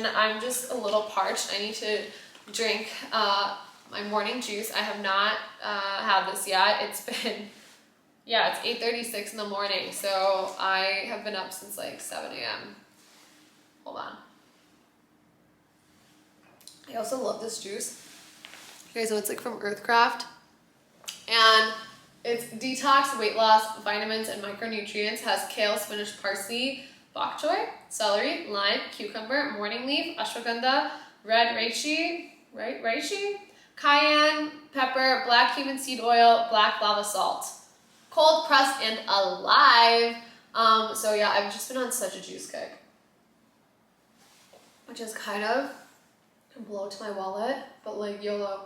and I'm just a little parched. I need to drink my morning juice. I have not had this yet. It's been, yeah, it's 8:36 in the morning, so I have been up since like 7 a.m. Hold on. I also love this juice. You guys know it's like from Earthcraft, and it's detox, weight loss, vitamins, and micronutrients. Has kale, spinach, parsley, bok choy, celery, lime, cucumber, morning leaf, ashwagandha, red reishi, cayenne pepper, black cumin seed oil, black lava salt. Cold pressed and alive. So yeah, I've just been on such a juice kick, which is kind of a blow to my wallet, but like YOLO.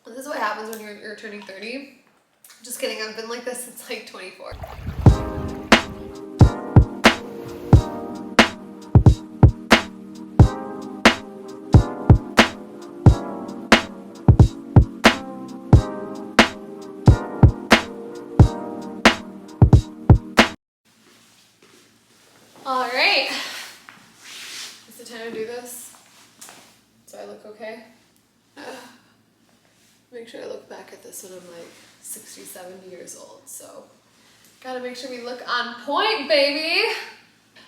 This is what happens when you're turning 30. Just kidding, I've been like this since like 24. All right, is it time to do this? Do I look okay? Make sure I look back at this when I'm like 60, 70 years old. So gotta make sure we look on point, baby.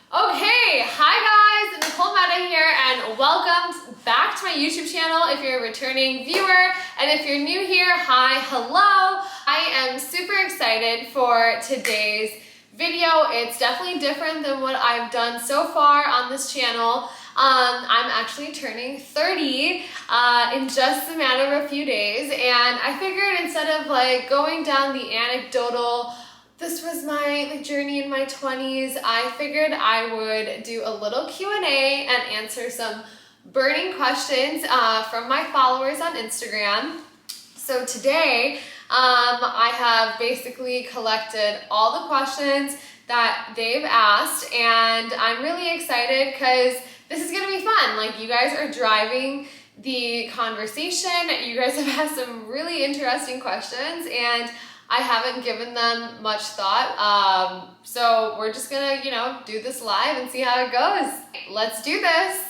Okay, hi guys, Nicole Meta here, and welcome back to my YouTube channel if you're a returning viewer, and if you're new here, hi, hello. I am super excited for today's video. It's definitely different than what I've done so far on this channel. I'm actually turning 30 in just a matter of a few days, and I figured instead of like going down the anecdotal, this was my journey in my 20s, I figured I would do a little Q&A and answer some burning questions from my followers on Instagram. So today, I have basically collected all the questions that they've asked, and I'm really excited because this is gonna be fun. Like, you guys are driving the conversation. You guys have asked some really interesting questions, and I haven't given them much thought. So we're just gonna, do this live and see how it goes. Let's do this.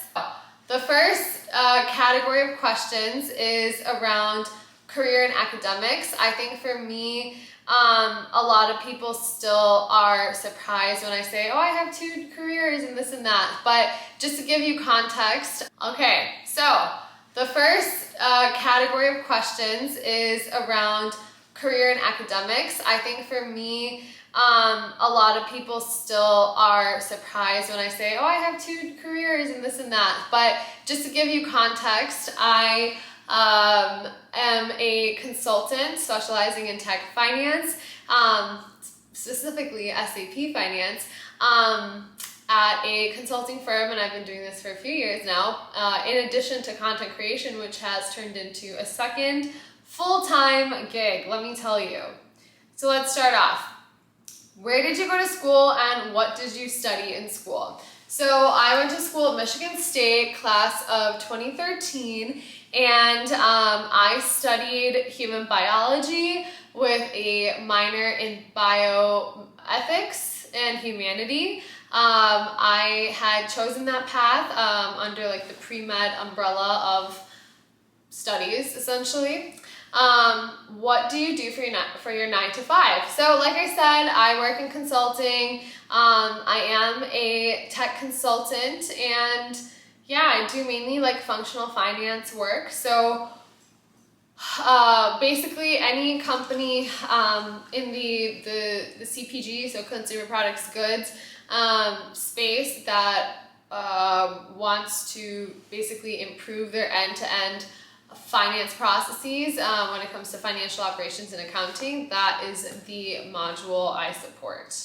The first category of questions is around career and academics. I think for me, a lot of people still are surprised when I say, oh, I have 2 careers and this and that. But just to give you context, okay, so the first category of questions is around career and academics. I think for me, a lot of people still are surprised when I say, oh, I have 2 careers and this and that. But just to give you context, I am a consultant specializing in tech finance, specifically SAP finance, at a consulting firm, and I've been doing this for a few years now, in addition to content creation, which has turned into a second full-time gig, let me tell you. So let's start off. Where did you go to school and what did you study in school? So I went to school at Michigan State, class of 2013, and I studied human biology with a minor in bioethics and humanity. I had chosen that path under like the pre-med umbrella of studies, essentially. What do you do for your 9 to 5? So like I said, I work in consulting. I am a tech consultant, and yeah, I do mainly like functional finance work. So basically any company in the CPG, so consumer products goods space that wants to basically improve their end-to-end finance processes when it comes to financial operations and accounting, that is the module I support.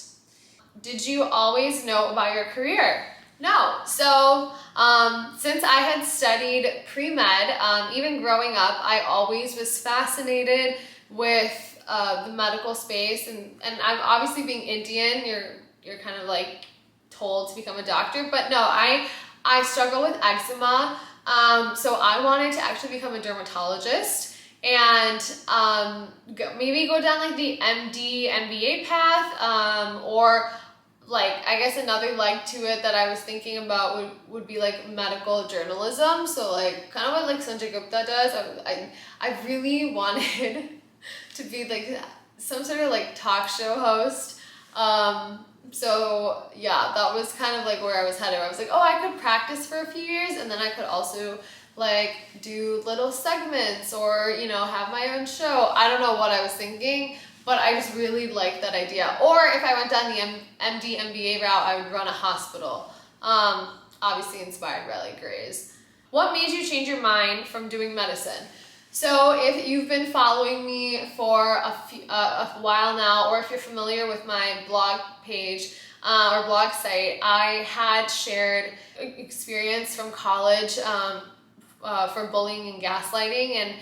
Did you always know about your career? No. So since I had studied pre-med, even growing up, I always was fascinated with the medical space, and I'm obviously, being Indian, you're kind of like told to become a doctor, but no, I struggle with eczema. So I wanted to actually become a dermatologist and maybe go down like the MD, MBA path, or like, I guess another leg to it that I was thinking about would be like medical journalism. So like kind of what like Sanjay Gupta does. I really wanted to be like some sort of like talk show host. So yeah, that was kind of like where I was headed. I was like, oh, I could practice for a few years and then I could also like do little segments or, you know, have my own show. I don't know what I was thinking, but I just really liked that idea. Or if I went down the MD, MBA route, I would run a hospital. Obviously inspired by like Grey's. What made you change your mind from doing medicine? So if you've been following me for a while now, or if you're familiar with my blog page or blog site, I had shared experience from college for bullying and gaslighting, and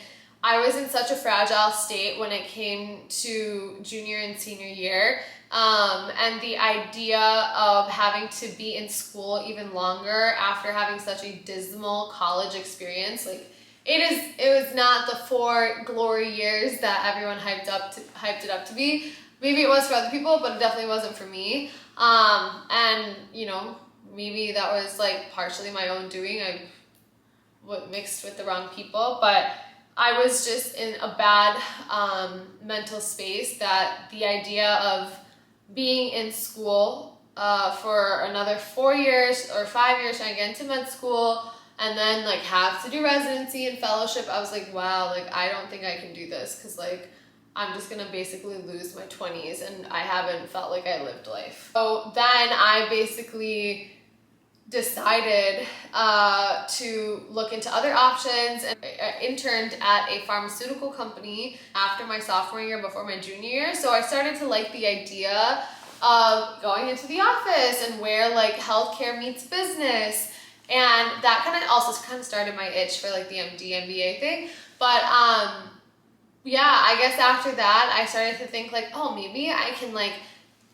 I was in such a fragile state when it came to junior and senior year, and the idea of having to be in school even longer after having such a dismal college experience, like it was not the 4 glory years that everyone hyped it up to be. Maybe it was for other people, but it definitely wasn't for me. And you know, maybe that was like partially my own doing. I mixed with the wrong people, but I was just in a bad mental space that the idea of being in school for another 4 years or 5 years trying to get into med school and then like have to do residency and fellowship, I was like, wow, like I don't think I can do this, because like I'm just gonna basically lose my 20s and I haven't felt like I lived life. So then I basically decided to look into other options, and I interned at a pharmaceutical company after my sophomore year, before my junior year. So I started to like the idea of going into the office and where like healthcare meets business, and that kind of started my itch for like the MD MBA thing. But yeah, I guess after that I started to think like, oh, maybe I can like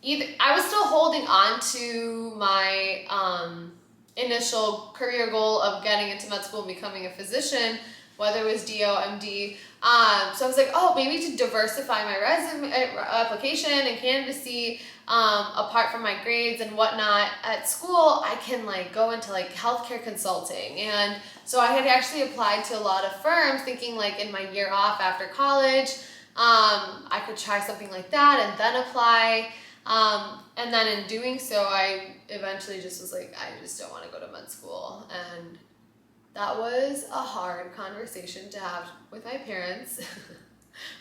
I was still holding on to my initial career goal of getting into med school and becoming a physician, whether it was DO, MD. So I was like, oh, maybe to diversify my resume application and candidacy, apart from my grades and whatnot at school, I can like go into like healthcare consulting. And so I had actually applied to a lot of firms thinking like in my year off after college, I could try something like that and then apply. And then in doing so, I eventually just was like, I just don't want to go to med school. And that was a hard conversation to have with my parents,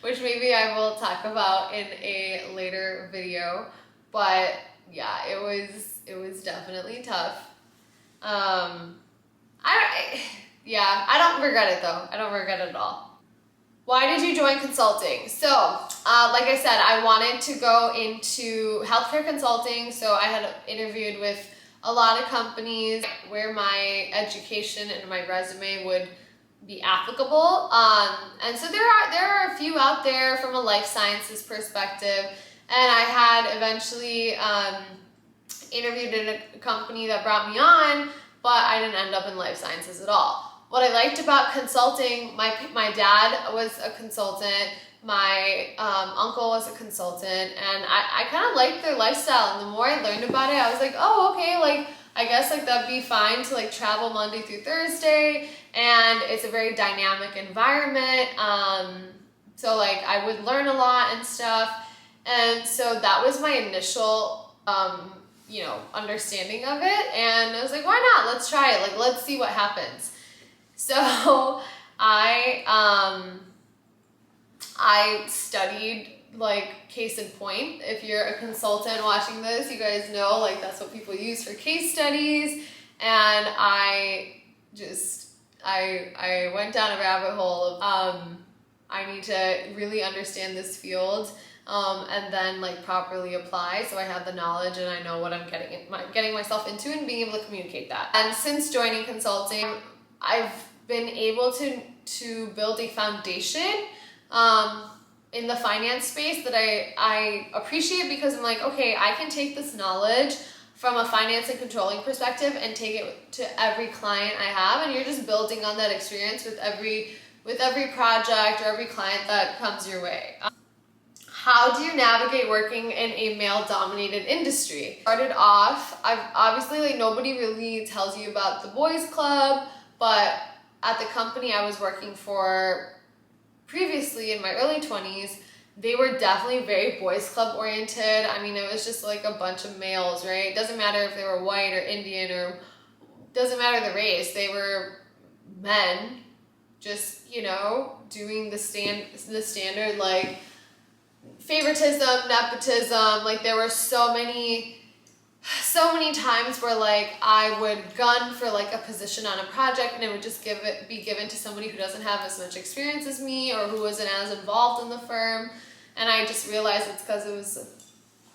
which maybe I will talk about in a later video. But yeah, it was definitely tough. I don't regret it though. I don't regret it at all. Why did you join consulting? So, like I said, I wanted to go into healthcare consulting. So I had interviewed with a lot of companies where my education and my resume would be applicable. And so there are a few out there from a life sciences perspective. And I had eventually interviewed in a company that brought me on, but I didn't end up in life sciences at all. What I liked about consulting, my dad was a consultant, my uncle was a consultant, and I kind of liked their lifestyle. And the more I learned about it, I was like, oh, okay, like I guess like that'd be fine to like travel Monday through Thursday, and it's a very dynamic environment. So like I would learn a lot and stuff. And so that was my initial, understanding of it. And I was like, why not? Let's try it. Like, let's see what happens. So I studied like case in point. If you're a consultant watching this, you guys know like that's what people use for case studies. And I went down a rabbit hole of I need to really understand this field. And then like properly apply, so I have the knowledge and I know what I'm getting myself into and being able to communicate that. And since joining consulting, I've been able to build a foundation in the finance space that I appreciate, because I'm like, okay, I can take this knowledge from a finance and controlling perspective and take it to every client I have, and you're just building on that experience with every project or every client that comes your way. How do you navigate working in a male-dominated industry? Started off, I've obviously, like, nobody really tells you about the boys club, but at the company I was working for previously in my early 20s, they were definitely very boys club oriented. I mean, it was just like a bunch of males, right? It doesn't matter if they were white or Indian, or doesn't matter the race. They were men, just, you know, doing the standard, like, favoritism, nepotism. Like, there were so many times where, like, I would gun for, like, a position on a project, and it would just be given to somebody who doesn't have as much experience as me, or who wasn't as involved in the firm. And I just realized it's because it was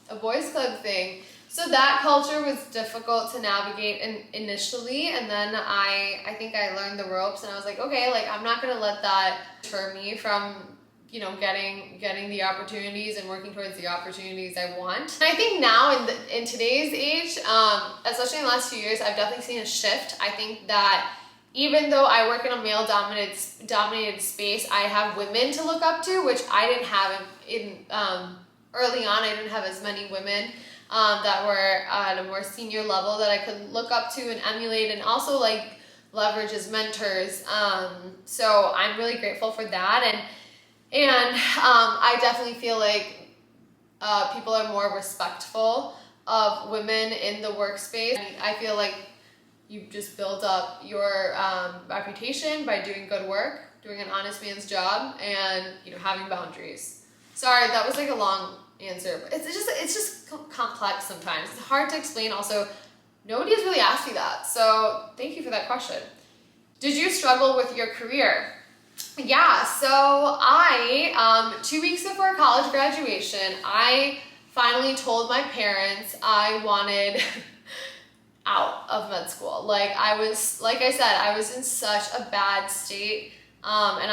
a boys club thing. So that culture was difficult to navigate initially, and then I think I learned the ropes, and I was like, okay, like, I'm not gonna let that deter me from, you know, getting the opportunities and working towards the opportunities I want. And I think now in today's age, especially in the last few years, I've definitely seen a shift. I think that even though I work in a male-dominated space, I have women to look up to, which I didn't have early on. I didn't have as many women that were at a more senior level that I could look up to and emulate, and also, like, leverage as mentors. So I'm really grateful for that, and I definitely feel like people are more respectful of women in the workspace. And I feel like you just build up your reputation by doing good work, doing an honest man's job, and, you know, having boundaries. Sorry, that was like a long answer, but it's just complex sometimes. It's hard to explain. Also, nobody has really asked you that, so thank you for that question. Did you struggle with your career? Yeah, so I 2 weeks before college graduation, I finally told my parents I wanted out of med school. Like, I said, I was in such a bad state, and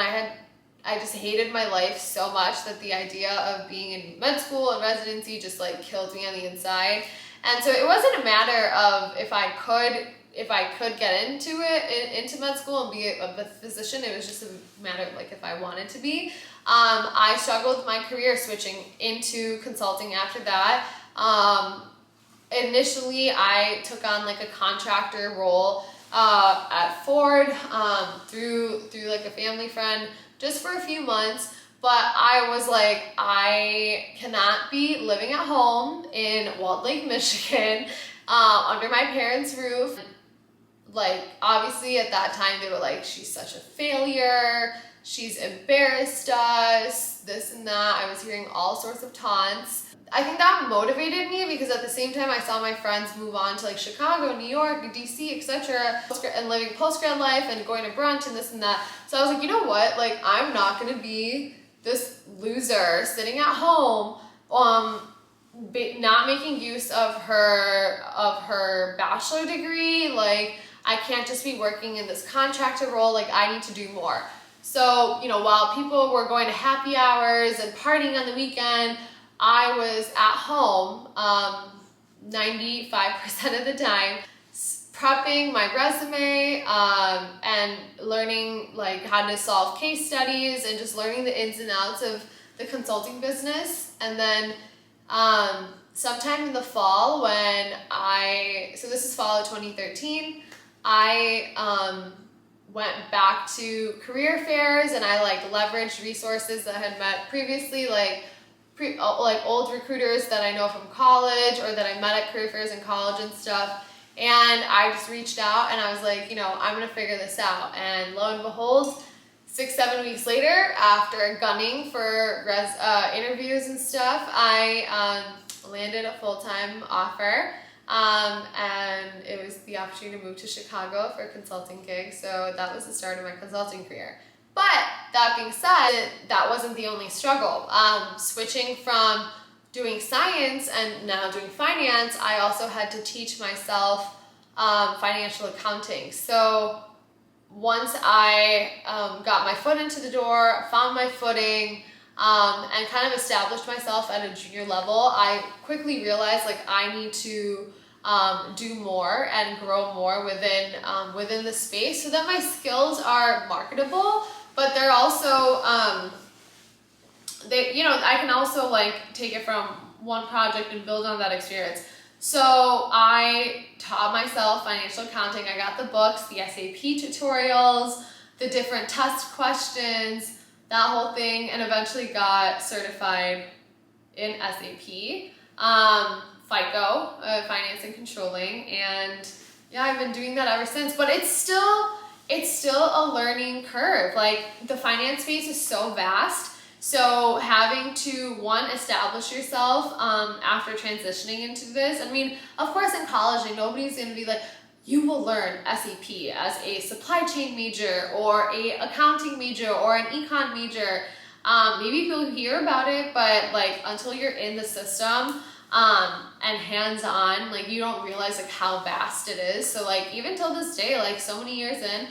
I just hated my life so much that the idea of being in med school and residency just, like, killed me on the inside. And so it wasn't a matter of if I could get into med school and be a physician. It was just a matter of, like, if I wanted to be. I struggled with my career switching into consulting after that. Initially, I took on, like, a contractor role at Ford through like a family friend, just for a few months. But I was like, I cannot be living at home in Walled Lake, Michigan, under my parents' roof. Like, obviously at that time they were like, she's such a failure, she's embarrassed us, this and that. I was hearing all sorts of taunts. I think that motivated me, because at the same time I saw my friends move on to, like, Chicago, New York, DC, etc., and living post-grad life and going to brunch and this and that. So I was like, you know what, like, I'm not gonna be this loser sitting at home not making use of her bachelor degree. Like, I can't just be working in this contractor role. Like, I need to do more. So, you know, while people were going to happy hours and partying on the weekend, I was at home 95% of the time, prepping my resume and learning, like, how to solve case studies and just learning the ins and outs of the consulting business. And then sometime in the fall so this is fall of 2013, I went back to career fairs, and I, like, leveraged resources that I had met previously, like old recruiters that I know from college, or that I met at career fairs in college and stuff. And I just reached out, and I was like, you know, I'm gonna figure this out. And lo and behold, 6-7 weeks later, after gunning for interviews and stuff, I landed a full-time offer. And it was the opportunity to move to Chicago for a consulting gig. So that was the start of my consulting career. But that being said, that wasn't the only struggle. Switching from doing science and now doing finance, I also had to teach myself financial accounting. So once I got my foot into the door, found my footing, and kind of established myself at a junior level, I quickly realized, like, I need to do more and grow more within the space, so that my skills are marketable, but they're also I can also like take it from one project and build on that experience. So I taught myself financial accounting. I got the books, the SAP tutorials, the different test questions, that whole thing, and eventually got certified in SAP, FICO, finance and controlling, and yeah, I've been doing that ever since. But it's still a learning curve. Like, the finance space is so vast. So having to, one, establish yourself after transitioning into this. I mean, of course, in college, like, nobody's going to be like, you will learn SAP as a supply chain major or a accounting major or an econ major. Maybe you'll hear about it, but like, until you're in the system and hands-on, like, you don't realize like how vast it is. So like, even till this day, like so many years in,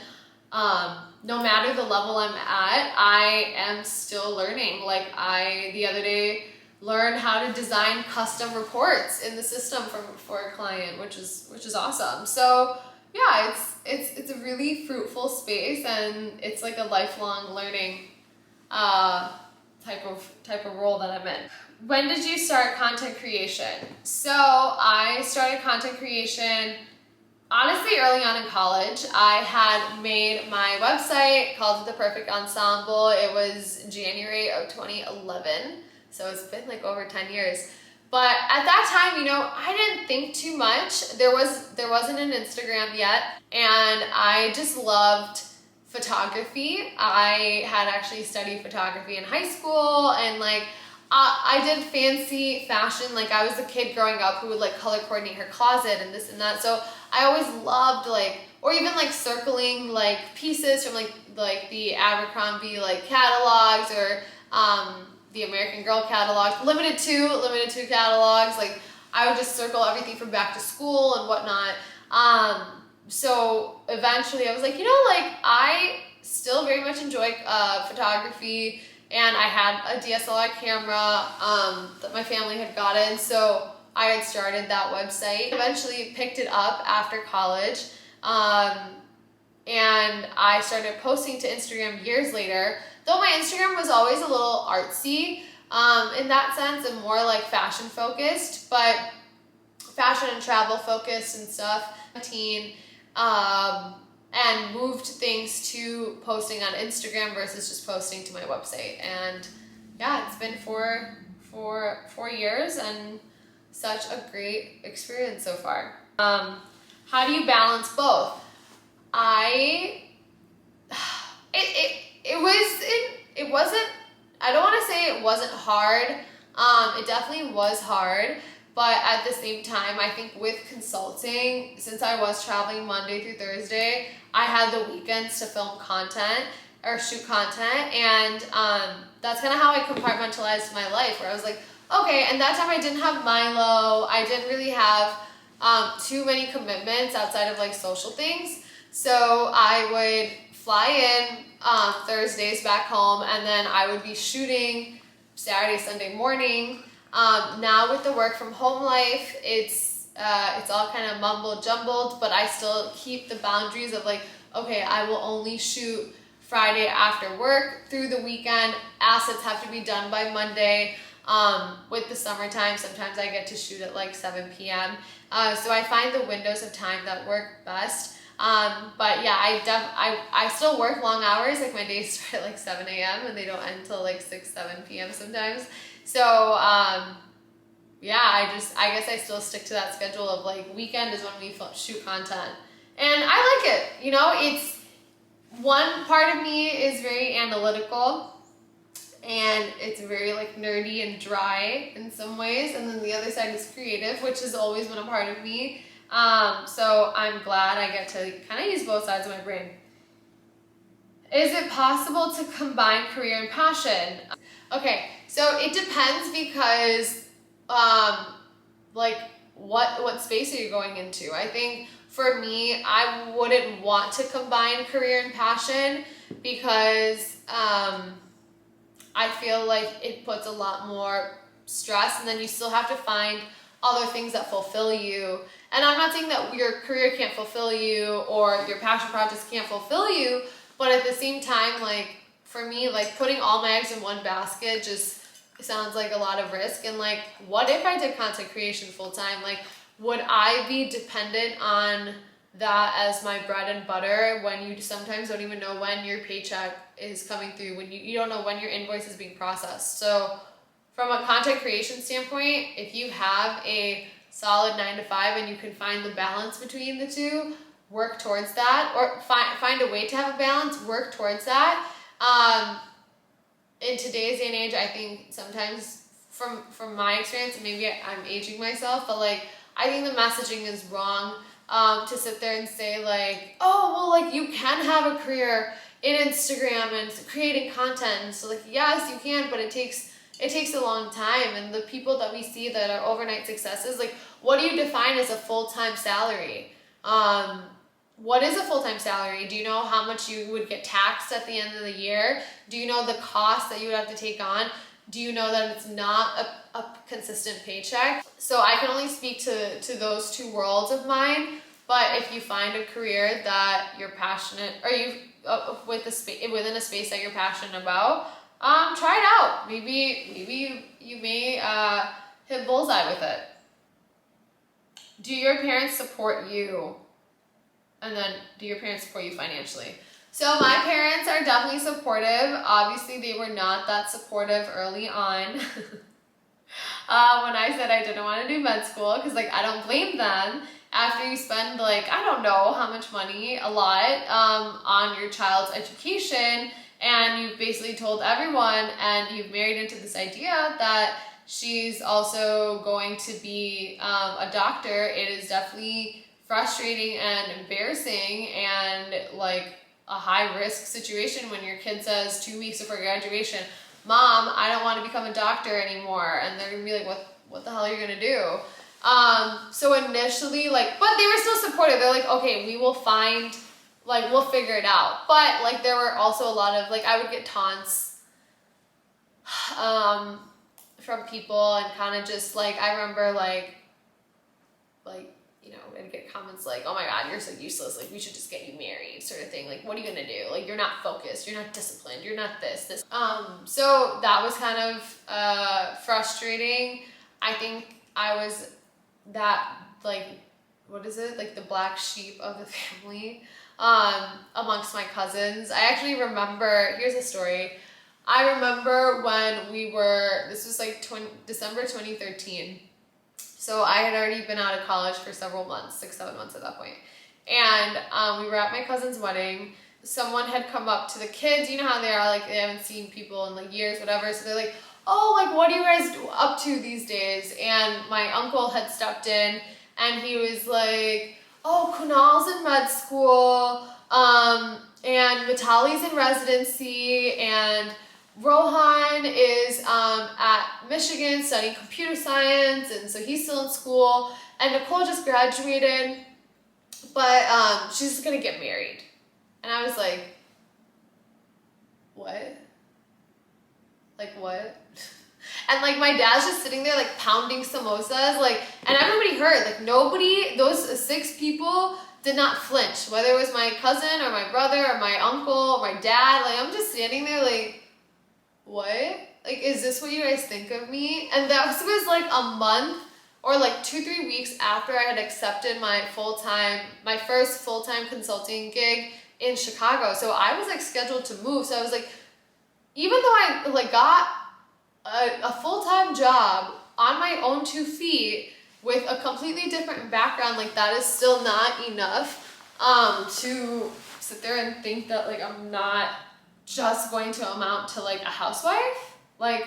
no matter the level I'm at, I am still learning. Like, I, the other day, learned how to design custom reports in the system for a client, which is awesome. So yeah, it's a really fruitful space, and it's like a lifelong learning type of role that I'm in. When did you start content creation? So I started content creation honestly early on in college. I had made my website called The Perfect Ensemble. It was January of 2011. So it's been like over 10 years. But at that time, I didn't think too much. There wasn't an Instagram yet, and I just loved photography. I had actually studied photography in high school, and like I did fancy fashion. Like, I was the kid growing up who would like color coordinate her closet and this and that. So I always loved or even like circling like pieces from like the Abercrombie like catalogs, or the American Girl catalogs, limited two catalogs. Like, I would just circle everything from back to school and whatnot. So eventually I was like, I still very much enjoy photography, and I had a DSLR camera that my family had gotten, so I had started that website. Eventually picked it up after college, and I started posting to Instagram years later. Though my Instagram was always a little artsy in that sense, and more like fashion focused, but fashion and travel focused and stuff. And moved things to posting on Instagram versus just posting to my website. And yeah, it's been for 4 years, and such a great experience so far. How do you balance both? It wasn't, I don't want to say it wasn't hard. It definitely was hard, but at the same time, I think with consulting, since I was traveling Monday through Thursday, I had the weekends to film content or shoot content, and that's kind of how I compartmentalized my life, where I was like, okay, and that time I didn't have Milo, I didn't really have too many commitments outside of like social things, so I would fly in Thursdays back home, and then I would be shooting Saturday, Sunday morning. Now with the work from home life, it's all kind of mumble jumbled, but I still keep the boundaries of like, okay, I will only shoot Friday after work through the weekend. Assets have to be done by Monday. With the summertime, sometimes I get to shoot at like 7 p.m. So I find the windows of time that work best. But yeah, I still work long hours. Like, my days start at like 7 a.m. and they don't end till like 6, 7 p.m. sometimes. So yeah, I guess I still stick to that schedule of like, weekend is when we shoot content, and I like it. It's, one part of me is very analytical, and it's very like nerdy and dry in some ways, and then the other side is creative, which has always been a part of me. So I'm glad I get to kind of use both sides of my brain. Is it possible to combine career and passion? Okay, so it depends, because like what space are you going into? I think for me, I wouldn't want to combine career and passion, because I feel like it puts a lot more stress, and then you still have to find other things that fulfill you. And I'm not saying that your career can't fulfill you or your passion projects can't fulfill you, but at the same time, like, for me, like putting all my eggs in one basket just sounds like a lot of risk. And like, what if I did content creation full time? Like, would I be dependent on that as my bread and butter when you sometimes don't even know when your paycheck is coming through, when you don't know when your invoice is being processed? So from a content creation standpoint, if you have a solid 9 to 5 and you can find the balance between the two, work towards that, or find a way to have a balance, work towards that. In today's day and age, I think sometimes from my experience, maybe I'm aging myself, but like, I think the messaging is wrong, to sit there and say like, oh, well, like you can have a career in Instagram and creating content. And so like, yes, you can, but it takes a long time. And the people that we see that are overnight successes, like, what do you define as a full-time salary? What is a full-time salary? Do you know how much you would get taxed at the end of the year? Do you know the cost that you would have to take on? Do you know that it's not a consistent paycheck? So I can only speak to those two worlds of mine. But if you find a career that you're passionate, or within a space that you're passionate about, try it out. Maybe you may hit bullseye with it. Do your parents support you? And then, do your parents support you financially? So my parents are definitely supportive. Obviously, they were not that supportive early on. When I said I didn't want to do med school, because like, I don't blame them. After you spend like, I don't know how much money, a lot, on your child's education, and you've basically told everyone, and you've married into this idea that she's also going to be a doctor, it is definitely frustrating and embarrassing and like a high risk situation when your kid says 2 weeks before graduation, Mom, I don't want to become a doctor anymore. And they're gonna be like, what the hell are you gonna do? So initially, like, but they were still supportive. They're like, okay, we will find, like, we'll figure it out. But like, there were also a lot of, like, I would get taunts, from people, and kind of just like, I remember like, you know, and get comments like, oh my God, you're so useless, like we should just get you married, sort of thing. Like, what are you gonna do? Like, you're not focused, you're not disciplined, you're not this. So that was kind of frustrating. I think I was that, like, what is it? Like the black sheep of the family, amongst my cousins. I actually remember, here's a story. I remember when this was like December 2013. So I had already been out of college for several months, 6-7 months at that point. And we were at my cousin's wedding. Someone had come up to the kids, you know how they are, like they haven't seen people in like years, whatever. So they're like, oh, like what are you guys up to these days? And my uncle had stepped in and he was like, oh, Kunal's in med school, and Vitali's in residency, and Rohan is at Michigan studying computer science, and so he's still in school. And Nicole just graduated, but she's just gonna get married. And I was like, what? Like, what? And like, my dad's just sitting there like pounding samosas, like, and everybody heard, like nobody, those 6 people did not flinch, whether it was my cousin or my brother or my uncle or my dad. Like, I'm just standing there like, what? Like, is this what you guys think of me? And that was like a month or like 2-3 weeks after I had accepted my first full-time consulting gig in Chicago. So I was like scheduled to move. So I was like, even though I like got a full-time job on my own 2 feet with a completely different background, like that is still not enough to sit there and think that like I'm not just going to amount to like a housewife. Like,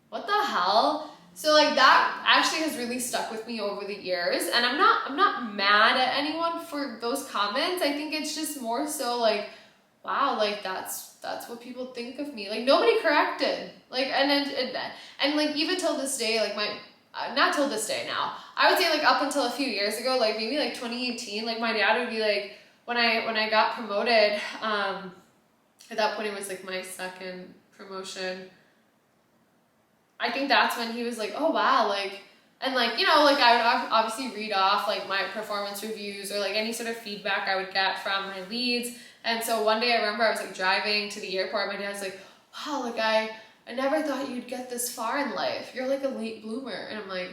what the hell? So like that actually has really stuck with me over the years, and I'm not mad at anyone for those comments. I think it's just more so like, wow, like that's what people think of me. Like, nobody corrected. Like, and like even till this day, like not till this day now, I would say like up until a few years ago, like maybe like 2018, like my dad would be like, when I got promoted, at that point it was like my second promotion, I think that's when he was like, oh wow, like, And like, you know, like I would obviously read off like my performance reviews or like any sort of feedback I would get from my leads. And so one day I remember I was like driving to the airport. My dad's like, wow, like I never thought you'd get this far in life. You're like a late bloomer. And I'm like,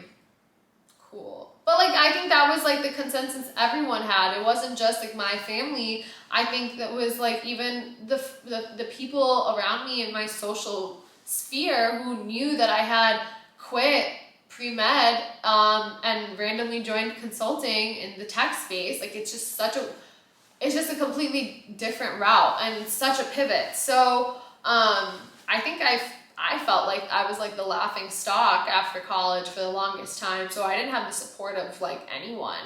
cool. But like, I think that was like the consensus everyone had. It wasn't just like my family. I think that was like even the people around me in my social sphere who knew that I had quit pre-med and randomly joined consulting in the tech space. Like it's just a completely different route and such a pivot. So I think I felt like I was like the laughing stock after college for the longest time. So I didn't have the support of like anyone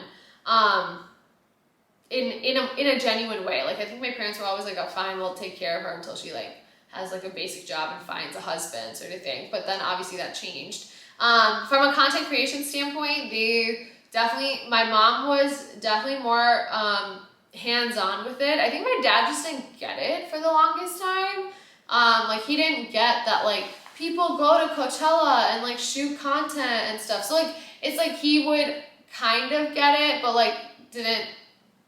in a genuine way. Like I think my parents were always like, oh fine, we'll take care of her until she like has like a basic job and finds a husband sort of thing. But then obviously that changed. From a content creation standpoint, my mom was definitely more hands-on with it. I think my dad just didn't get it for the longest time. Like he didn't get that like people go to Coachella and like shoot content and stuff. So like it's like he would kind of get it, but like didn't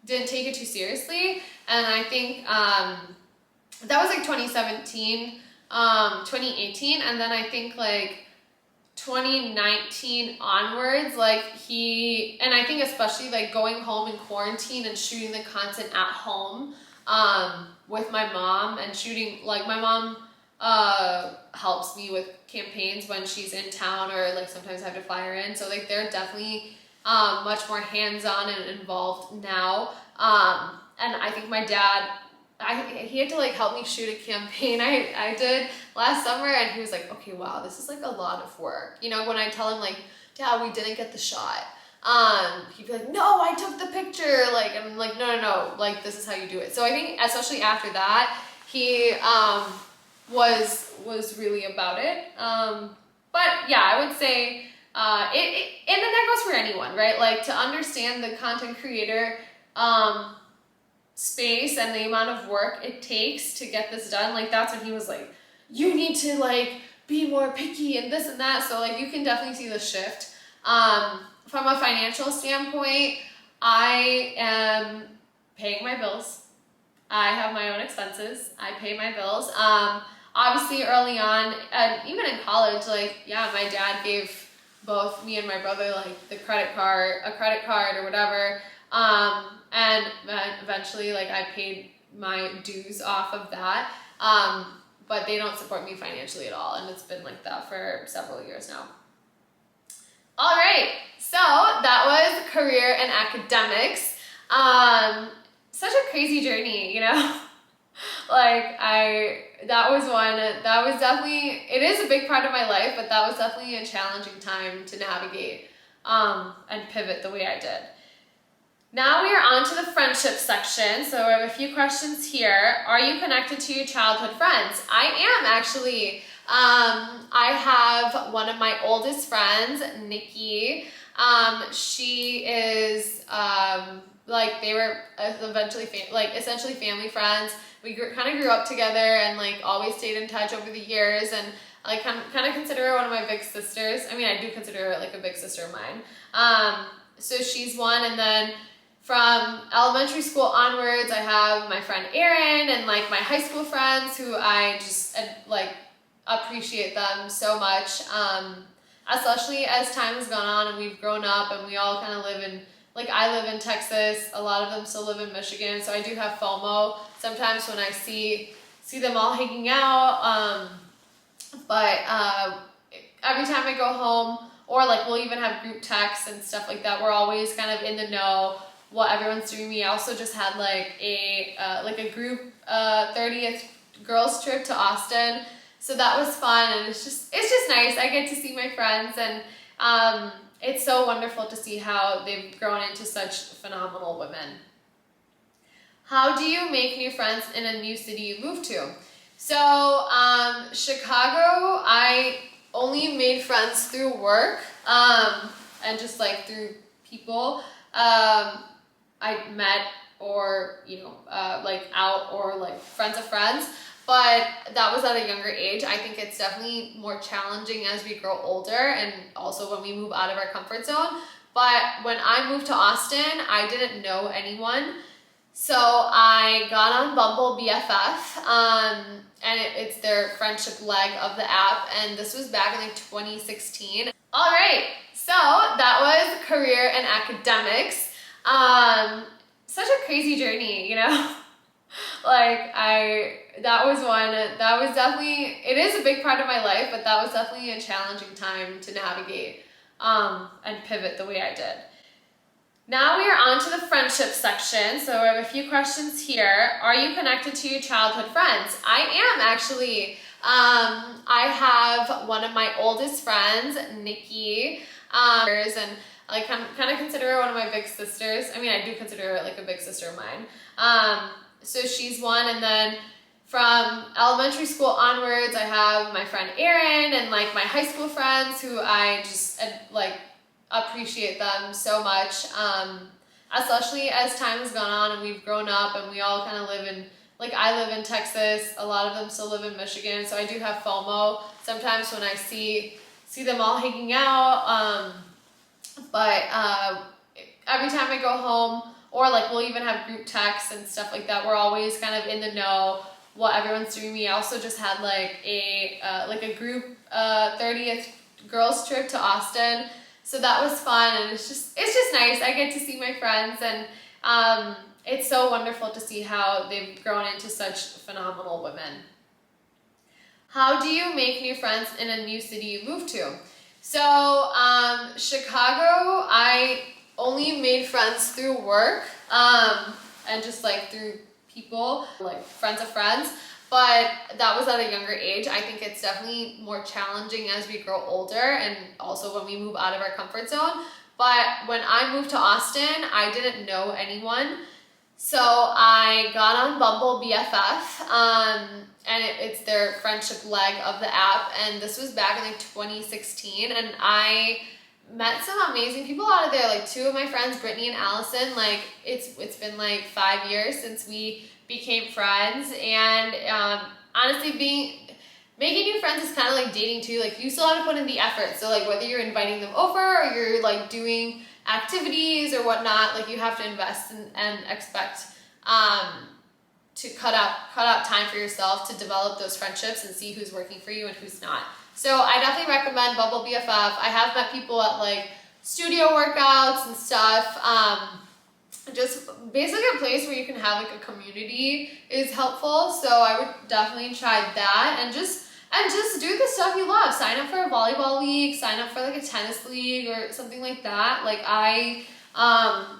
take it too seriously. And I think that was like 2017, 2018, and then I think like 2019 onwards, like and I think especially like going home in quarantine and shooting the content at home with my mom and shooting, like my mom helps me with campaigns when she's in town or like sometimes I have to fly her in. So like they're definitely much more hands-on and involved now. And I think my dad, he had to like help me shoot a campaign I did last summer, and he was like, okay, wow, this is like a lot of work. You know, when I tell him like, Dad, we didn't get the shot, he'd be like, no, I took the picture. Like, and I'm like, no, like this is how you do it. So I think especially after that, he was really about it. But yeah, I would say and then that goes for anyone, right? Like to understand the content creator space and the amount of work it takes to get this done. Like that's when he was like, you need to like be more picky and this and that. So like you can definitely see the shift. From a financial standpoint, I am paying my bills. I have my own expenses. I pay my bills. Obviously early on, and even in college, like, yeah, my dad gave both me and my brother like a credit card or whatever. And eventually like I paid my dues off of that. But they don't support me financially at all. And it's been like that for several years now. All right, so that was career and academics. Such a crazy journey, you know? That was definitely, it is a big part of my life, but that was definitely a challenging time to navigate and pivot the way I did. Now we are on to the friendship section. So I have a few questions here. Are you connected to your childhood friends? I am actually. I have one of my oldest friends, Nikki. She is like they were eventually essentially family friends. We kind of grew up together and like always stayed in touch over the years, and I kind of consider her one of my big sisters. I mean, I do consider her like a big sister of mine. So she's one, and then from elementary school onwards, I have my friend Erin and like my high school friends who I just like appreciate them so much. Especially as time has gone on and we've grown up and we all kind of live in, like I live in Texas, a lot of them still live in Michigan, so I do have FOMO sometimes when I see them all hanging out. But every time I go home, or like we'll even have group texts and stuff like that, we're always kind of in the know what everyone's doing. We also just had like a group 30th girls trip to Austin, so that was fun, and it's just nice. I get to see my friends, and it's so wonderful to see how they've grown into such phenomenal women. How do you make new friends in a new city you move to? So Chicago, I only made friends through work and just like through people I met, or like out, or like friends of friends. but that was at a younger age. I think it's definitely more challenging as we grow older and also when we move out of our comfort zone. But when I moved to Austin, I didn't know anyone. So I got on Bumble BFF, and it's their friendship leg of the app, and this was back in like 2016. All right, so that was career and academics. Such a crazy journey, you know? That was definitely, it is a big part of my life, but that was definitely a challenging time to navigate and pivot the way I did. Now we are on to the friendship section. So I have a few questions here. Are you connected to your childhood friends? I am actually. I have one of my oldest friends, Nikki, and I kind of consider her one of my big sisters. I mean, I do consider her like a big sister of mine. So she's one, and then from elementary school onwards, I have my friend Erin and like my high school friends who I just like appreciate them so much, especially as time has gone on and we've grown up and we all kind of live in, like I live in Texas, a lot of them still live in Michigan, so I do have FOMO sometimes when I see them all hanging out, but every time I go home, or like we'll even have group texts and stuff like that, we're always kind of in the know what everyone's doing. We also just had like a group 30th girls trip to Austin. So that was fun, and it's just nice. I get to see my friends, and it's so wonderful to see how they've grown into such phenomenal women. How do you make new friends in a new city you move to? So Chicago, I only made friends through work and just like through people, like friends of friends. But that was at a younger age. I think it's definitely more challenging as we grow older and also when we move out of our comfort zone. But when I moved to Austin, I didn't know anyone. So I got on Bumble BFF, and it's their friendship leg of the app. And this was back in like 2016. And I met some amazing people out of there. Like two of my friends, Brittany and Allison, like it's been like 5 years since we became friends, and honestly making new friends is kind of like dating too. Like you still have to put in the effort, so like whether you're inviting them over or you're like doing activities or whatnot, like you have to invest and expect to cut out time for yourself to develop those friendships and see who's working for you and who's not. So I definitely recommend Bumble BFF. I have met people at like studio workouts and stuff. Just basically a place where you can have like a community is helpful. So I would definitely try that, and just do the stuff you love. Sign up for a volleyball league, sign up for like a tennis league or something like that. Like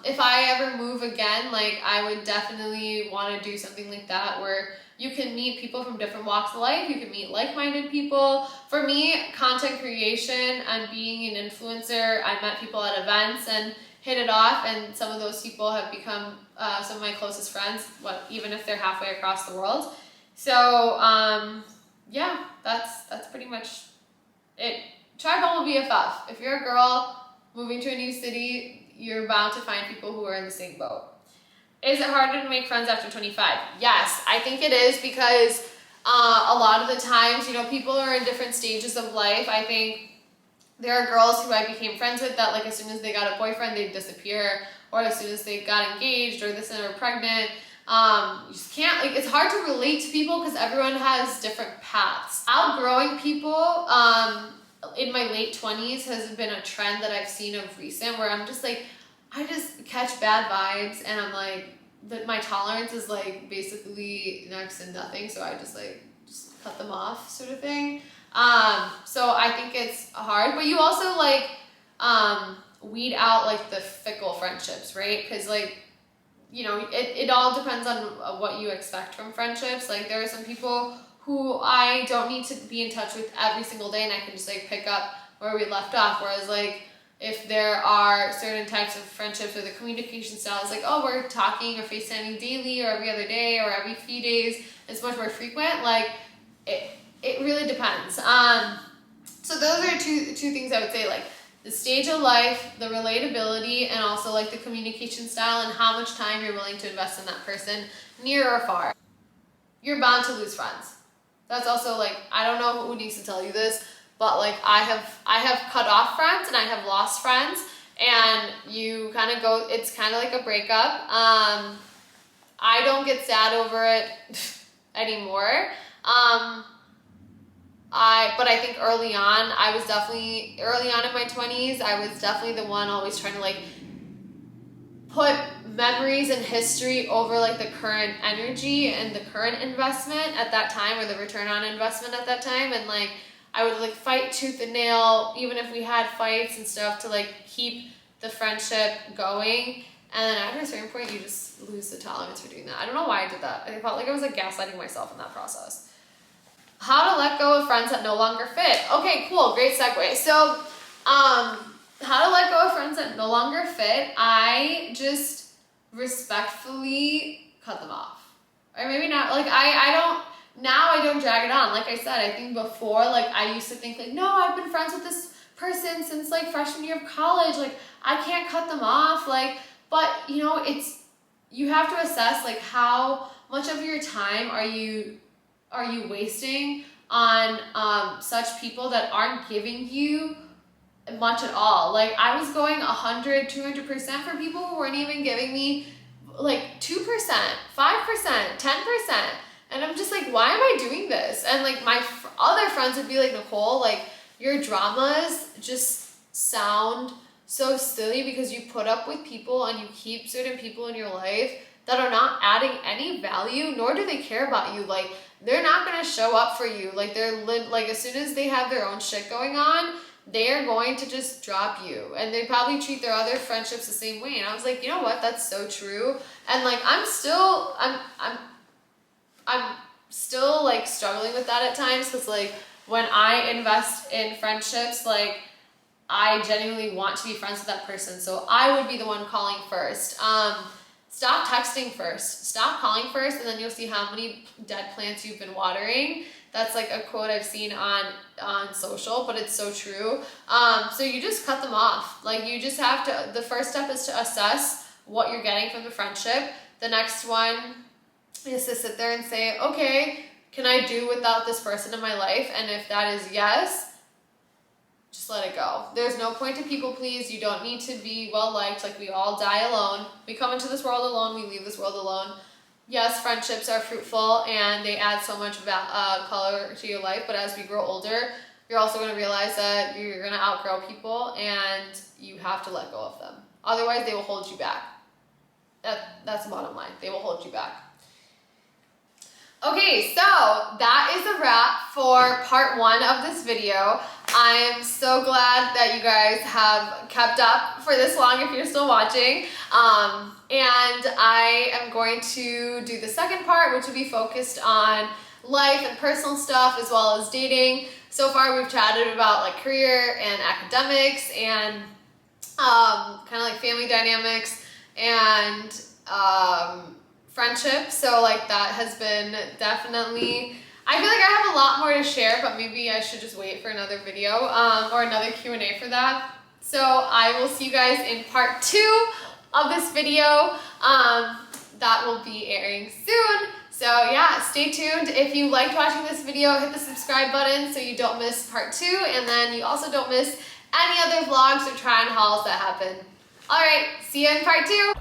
if I ever move again, like I would definitely want to do something like that where you can meet people from different walks of life. You can meet like-minded people. For me, content creation and being an influencer, I met people at events and hit it off, and some of those people have become some of my closest friends, even if they're halfway across the world. So yeah, that's pretty much it. Try Bumble BFF. If you're a girl moving to a new city, you're bound to find people who are in the same boat. Is it harder to make friends after 25? Yes, I think it is, because a lot of the times, you know, people are in different stages of life. I think there are girls who I became friends with that like as soon as they got a boyfriend, they'd disappear, or as soon as they got engaged or this and are pregnant. You just can't, like, it's hard to relate to people because everyone has different paths. Outgrowing people in my late 20s has been a trend that I've seen of recent, where I'm just like, I just catch bad vibes, and I'm like, my tolerance is like basically next to nothing, so I just cut them off, sort of thing. So I think it's hard, but you also like weed out like the fickle friendships, right? Because like, you know, it all depends on what you expect from friendships. Like there are some people who I don't need to be in touch with every single day, and I can just like pick up where we left off. Whereas like if there are certain types of friendships where the communication style is like, oh, we're talking or FaceTiming daily or every other day or every few days, it's much more frequent. Like it really depends. So those are two things I would say, like the stage of life, the relatability, and also like the communication style and how much time you're willing to invest in that person, near or far. you're bound to lose friends. That's also like, I don't know who needs to tell you this, but like I have cut off friends and I have lost friends, and you kind of go, it's kind of like a breakup. I don't get sad over it anymore. But I think early on in my 20s, I was definitely the one always trying to like put memories and history over like the current energy and the current investment at that time, or the return on investment at that time. And like, I would like fight tooth and nail, even if we had fights and stuff, to like keep the friendship going. And then after a certain point, you just lose the tolerance for doing that. I don't know why I did that. I felt like I was like gaslighting myself in that process. How to let go of friends that no longer fit. Okay, cool, great segue. So, how to let go of friends that no longer fit. I just respectfully cut them off. Or maybe not, like I don't drag it on. Like I said, I think before, like I used to think like, no, I've been friends with this person since like freshman year of college. Like I can't cut them off. Like, but you know, you have to assess like how much of your time are you wasting on such people that aren't giving you much at all. Like I was going 100, 200% for people who weren't even giving me like 2%, 5%, 10%. And I'm just like, why am I doing this? And like my other friends would be like, Nicole, like your dramas just sound so silly because you put up with people and you keep certain people in your life that are not adding any value, nor do they care about you. Like they're not going to show up for you. Like like as soon as they have their own shit going on, they are going to just drop you. And they probably treat their other friendships the same way. And I was like, you know what? That's so true. And like, I'm still like struggling with that at times. Cause like when I invest in friendships, like I genuinely want to be friends with that person. So I would be the one calling first. Stop texting first. Stop calling first, and then you'll see how many dead plants you've been watering. That's like a quote I've seen on social, but it's so true. So you just cut them off. Like you just have to, the first step is to assess what you're getting from the friendship. The next one is to sit there and say, okay, can I do without this person in my life? And if that is yes, just let it go. There's no point to people please. You don't need to be well liked. Like we all die alone. We come into this world alone. We leave this world alone. Yes, friendships are fruitful and they add so much color to your life. But as we grow older, you're also going to realize that you're going to outgrow people and you have to let go of them. Otherwise, they will hold you back. That's the bottom line. They will hold you back. Okay, so that is a wrap for part 1 of this video. I'm so glad that you guys have kept up for this long if you're still watching. And I am going to do the second part, which will be focused on life and personal stuff as well as dating. So far we've chatted about like career and academics and kind of like family dynamics and friendship. So like that has been definitely, I feel like I have a lot more to share, but maybe I should just wait for another video or another Q&A for that. So I will see you guys in part 2 of this video. That will be airing soon. So yeah, stay tuned. If you liked watching this video, hit the subscribe button so you don't miss part 2, and then you also don't miss any other vlogs or try-on hauls that happen. All right, see you in part 2.